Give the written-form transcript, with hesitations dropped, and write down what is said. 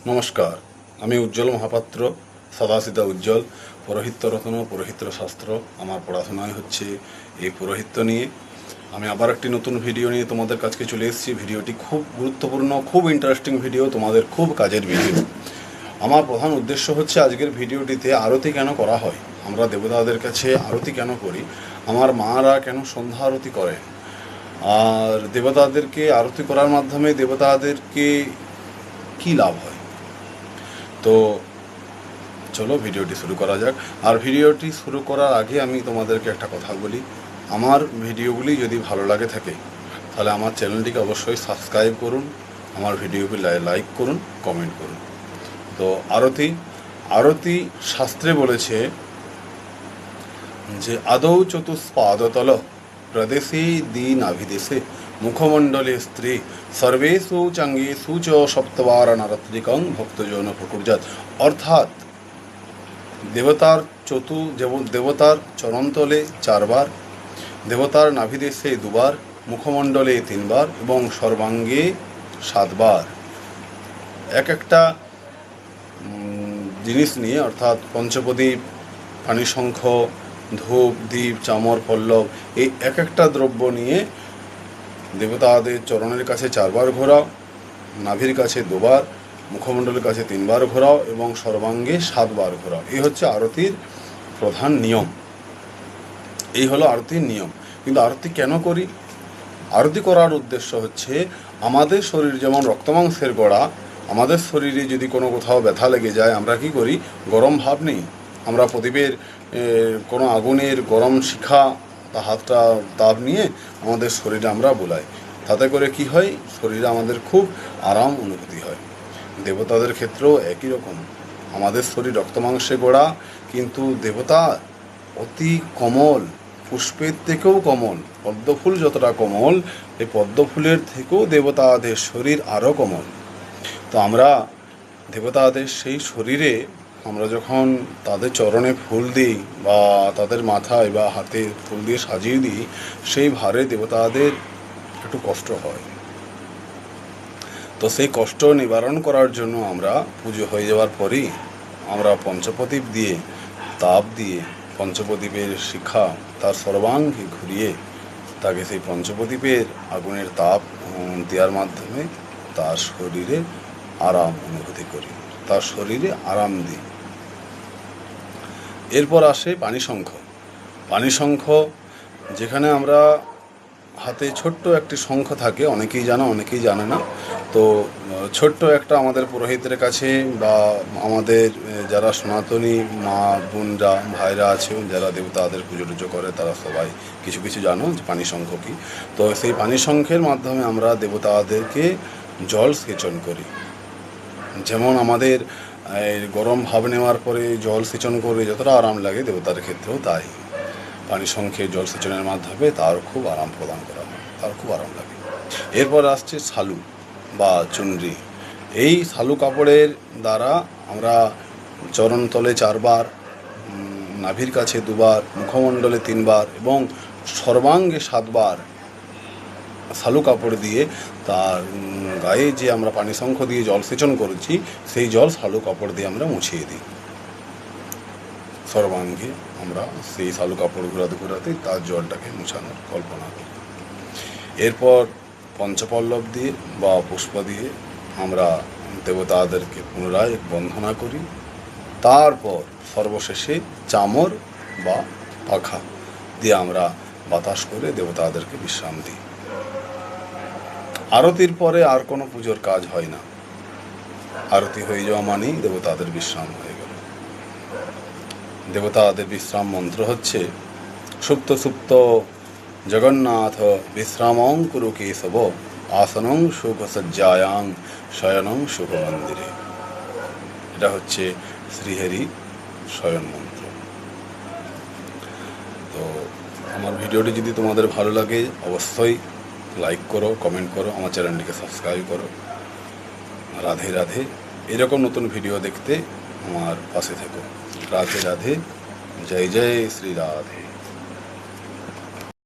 নমস্কার, আমি উজ্জ্বল মহাপাত্র, সদাসিধা উজ্জ্বল, পৌরোহিত্য রত্ন, পৌরোহিত্য শাস্ত্র। আমার পড়াশোনায় হচ্ছে এই পৌরোহিত্য নিয়ে। আমি আবার একটি নতুন ভিডিও নিয়ে তোমাদের কাছে চলে এসেছি। ভিডিওটি খুব গুরুত্বপূর্ণ, খুব ইন্টারেস্টিং ভিডিও, তোমাদের খুব কাজের ভিডিও। আমার প্রধান উদ্দেশ্য হচ্ছে আজকের ভিডিওটিতে আরতি কেন করা হয়, আমরা দেবতাদের কাছে আরতি কেন করি, আমার মারা কেন সন্ধ্যা আরতি করেন, আর দেবতাদেরকে আরতি করার মাধ্যমে দেবতাদেরকে কী লাভ হয়। তো চলো ভিডিওটি শুরু করা যাক। আর ভিডিওটি শুরু করার আগে আমি তোমাদেরকে একটা কথা বলি, আমার ভিডিওগুলি যদি ভালো লাগে থাকে তাহলে আমার চ্যানেলটিকে অবশ্যই সাবস্ক্রাইব করুন, আমার ভিডিওগুলি লাইক করুন, কমেন্ট করুন। তো আরতি শাস্ত্রে বলেছে যে আদৌ চতুষ্পাদতল প্রদেশে দীনাভিদেশে মুখমণ্ডলে স্ত্রী সর্বেষু চাঙ্গেষু চ সপ্তবার নারত্রিকং ভক্তজন প্রকুর্জাত। অর্থাৎ দেবতার চরণতলে 4 বার, দেবতার নাভিদেশে 2 বার, মুখমণ্ডলে 3 বার এবং সর্বাঙ্গে 7 বার। একটা জিনিস নিয়ে, অর্থাৎ পঞ্চপ্রদীপ, পানিশঙ্খ, ধূপ, দীপ, চামর, পল্লব, এই একটা দ্রব্য নিয়ে দেবতাদের চরণের কাছে 4 বার ঘোরাও, নাভির কাছে 2 বার, মুখমণ্ডলের কাছে 3 বার ঘোরাও এবং সর্বাঙ্গে 7 বার ঘোরাও। এই হচ্ছে আরতির প্রধান নিয়ম। এই হলো আরতির নিয়ম। কিন্তু আরতি কেন করি? আরতি করার উদ্দেশ্য হচ্ছে আমাদের শরীর যেমন রক্তমাংসের গড়া, আমাদের শরীরে যদি কোনো কোথাও ব্যথা লেগে যায় আমরা কি করি? গরম ভাব নেই, আমরা প্রদীপের কোনো আগুনের গরম শিখা হাতটা তাপ নিয়ে আমাদের শরীরে আমরা বোলাই। তাতে করে কি হয়? শরীরে আমাদের খুব আরাম অনুভূতি হয়। দেবতাদের ক্ষেত্রেও একই রকম। আমাদের শরীর রক্তমাংসে গড়া, কিন্তু দেবতা অতি কোমল, পুষ্পের থেকেও কোমল। পদ্মফুল যতটা কোমল, এই পদ্মফুলের থেকেও দেবতাদের শরীর আরও কোমল। তো আমরা দেবতাদের সেই শরীরে আমরা যখন তাদের চরণে ফুল দিই বা তাদের মাথায় বা হাতে ফুল দিয়ে সাজিয়ে দিই, সেই ভারে দেবতাদের একটু কষ্ট হয়। তো সেই কষ্ট নিবারণ করার জন্য আমরা পুজো হয়ে যাওয়ার পরেই আমরা পঞ্চপ্রদীপ দিয়ে, তাপ দিয়ে, পঞ্চপ্রদীপের শিখা তার সর্বাঙ্গে ঘুরিয়ে তাকে সেই পঞ্চপ্রদীপের আগুনের তাপ দেওয়ার মাধ্যমে তার শরীরে আরাম অনুভূতি করি, তার শরীরে আরাম দিই। এরপর আসে পানিশঙ্খ। পানিশঙ্খ, যেখানে আমরা হাতে ছোট্ট একটি শঙ্খ থাকে, অনেকেই জানো অনেকেই জানে না। তো ছোট্ট একটা আমাদের পুরোহিতের কাছে বা আমাদের যারা সনাতনী মা বোনরা ভাইরা আছে, যারা দেবতাদের পুজো টুজো করে, তারা সবাই কিছু কিছু জানো যে পানিশঙ্খ কী। তো সেই পানিশঙ্খের মাধ্যমে আমরা দেবতাদেরকে জল সেচন করি। যেমন আমাদের গরম ভাব নেওয়ার পরে জল সেচন করে যতটা আরাম লাগে, দেবতার ক্ষেত্রেও তাই পানিশঙ্খে জল সেচনের মাধ্যমে তার খুব আরাম প্রদান করা হয়, তার খুব আরাম লাগে। এরপর আসছে শালু বা চুনরি। এই শালু কাপড়ের দ্বারা আমরা চরণতলে 4 বার, নাভির কাছে 2 বার, মুখমণ্ডলে 3 বার এবং সর্বাঙ্গে 7 বার শালু কাপড় দিয়ে তার গায়ে যে আমরা পানিশঙ্খ দিয়ে জল সেচন করেছি, সেই জল শালু কাপড় দিয়ে আমরা মুছিয়ে দিই। সর্বাঙ্গে আমরা সেই শালু কাপড় ঘোরাতে ঘোরাতে তার জলটাকে মুছানোর কল্পনা করি। এরপর পঞ্চপল্লব দিয়ে বা পুষ্প দিয়ে আমরা দেবতাদেরকে পুনরায় বন্দনা করি। তারপর সর্বশেষে চামর বা পাখা দিয়ে আমরা বাতাস করে দেবতাদেরকে বিশ্রাম দিই। আরতির পরে আর কোনো পুজোর কাজ হয় না। আরতি হয়ে যাওয়া মানেই দেবতাদের বিশ্রাম হয়ে গেল। দেবতাদের বিশ্রাম মন্ত্র হচ্ছে সুপ্ত সুপ্ত জগন্নাথ বিশ্রামং কুরু কেশব আসনং সুখসজ্জায়াং শয়নং সুখ মন্দিরে। এটা হচ্ছে শ্রীহরি শয়ন মন্ত্র। তো আমার ভিডিওটি যদি তোমাদের ভালো লাগে অবশ্যই লাইক করো, কমেন্ট করো, আমার চ্যানেলটিকে সাবস্ক্রাইব করো। রাধে রাধে। এরকম নতুন ভিডিও দেখতে আমার পাশে থেকো। রাধে রাধে। জয় জয় শ্রী রাধে।